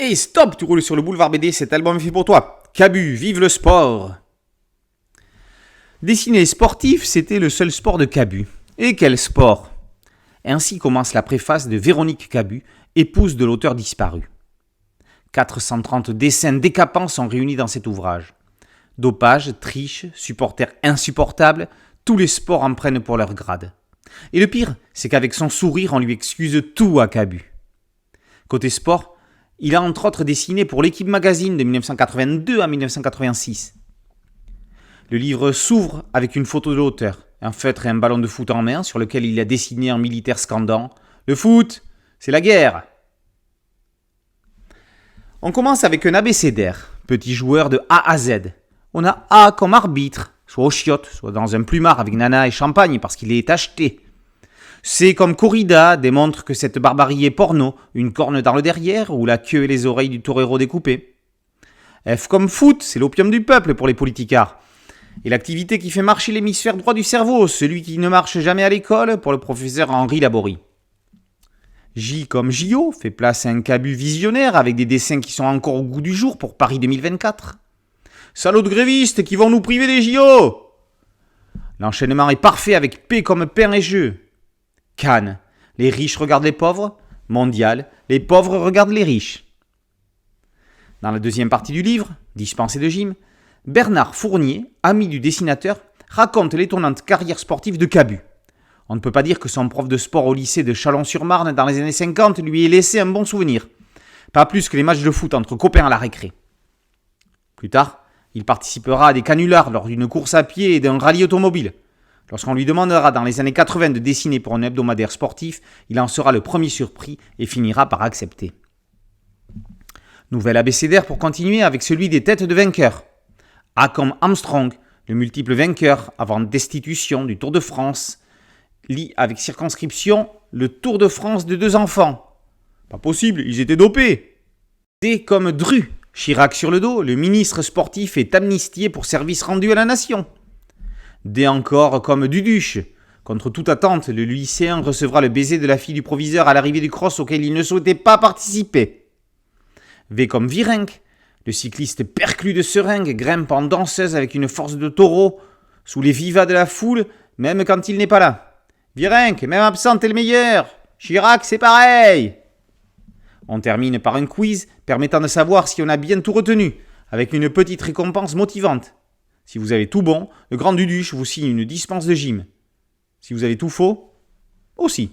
Et stop, tu roules sur le boulevard BD, cet album est fait pour toi. Cabu, vive le sport. Dessiner sportif, c'était le seul sport de Cabu. Et quel sport! Ainsi commence la préface de Véronique Cabu, épouse de l'auteur disparu. 430 dessins décapants sont réunis dans cet ouvrage. Dopage, triche, supporters insupportables, tous les sports en prennent pour leur grade. Et le pire, c'est qu'avec son sourire, on lui excuse tout à Cabu. Côté sport, il a entre autres dessiné pour l'Équipe Magazine de 1982 à 1986. Le livre s'ouvre avec une photo de l'auteur, un feutre et un ballon de foot en main sur lequel il a dessiné en militaire scandant « Le foot, c'est la guerre !» On commence avec un abécédaire, petit joueur de A à Z. On a A comme arbitre, soit au chiottes, soit dans un plumard avec nana et champagne parce qu'il est acheté. C comme corrida, démontre que cette barbarie est porno, une corne dans le derrière ou la queue et les oreilles du torero découpées. F comme foot, c'est l'opium du peuple pour les politicards. Et l'activité qui fait marcher l'hémisphère droit du cerveau, celui qui ne marche jamais à l'école, pour le professeur Henri Laborie. J comme JO, fait place à un Cabu visionnaire avec des dessins qui sont encore au goût du jour pour Paris 2024. Salauds de grévistes qui vont nous priver des JO! L'enchaînement est parfait avec P comme pain et jeu. Cannes, les riches regardent les pauvres. Mondial, les pauvres regardent les riches. Dans la deuxième partie du livre, Dispensé de gym, Bernard Fournier, ami du dessinateur, raconte l'étonnante carrière sportive de Cabu. On ne peut pas dire que son prof de sport au lycée de Chalon-sur-Marne dans les années 50 lui ait laissé un bon souvenir. Pas plus que les matchs de foot entre copains à la récré. Plus tard, il participera à des canulars lors d'une course à pied et d'un rallye automobile. Lorsqu'on lui demandera dans les années 80 de dessiner pour un hebdomadaire sportif, il en sera le premier surpris et finira par accepter. Nouvel abécédaire pour continuer avec celui des têtes de vainqueurs. A comme Armstrong, le multiple vainqueur avant destitution du Tour de France, lit avec circonscription le Tour de France de 2 enfants. Pas possible, ils étaient dopés. D comme Dru, Chirac sur le dos, le ministre sportif est amnistié pour service rendu à la nation. D encore comme Duduche. Contre toute attente, le lycéen recevra le baiser de la fille du proviseur à l'arrivée du cross auquel il ne souhaitait pas participer. V comme Virenque. Le cycliste perclus de seringue grimpe en danseuse avec une force de taureau sous les vivas de la foule, même quand il n'est pas là. Virenque, même absent, t'es le meilleur. Chirac, c'est pareil. On termine par un quiz permettant de savoir si on a bien tout retenu, avec une petite récompense motivante. Si vous avez tout bon, le grand Duduche vous signe une dispense de gym. Si vous avez tout faux, aussi.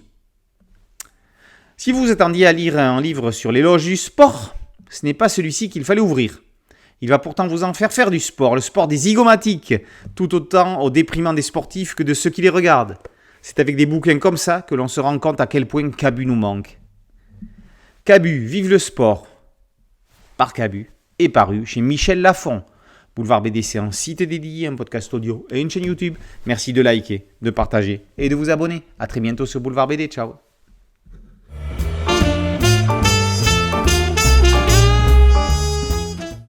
Si vous vous attendiez à lire un livre sur l'éloge du sport, ce n'est pas celui-ci qu'il fallait ouvrir. Il va pourtant vous en faire du sport, le sport des zygomatiques, tout autant au déprimant des sportifs que de ceux qui les regardent. C'est avec des bouquins comme ça que l'on se rend compte à quel point Cabu nous manque. Cabu, vive le sport, par Cabu, et paru chez Michel Lafon. Boulevard BD, c'est un site dédié, un podcast audio et une chaîne YouTube. Merci de liker, de partager et de vous abonner. À très bientôt sur Boulevard BD, ciao.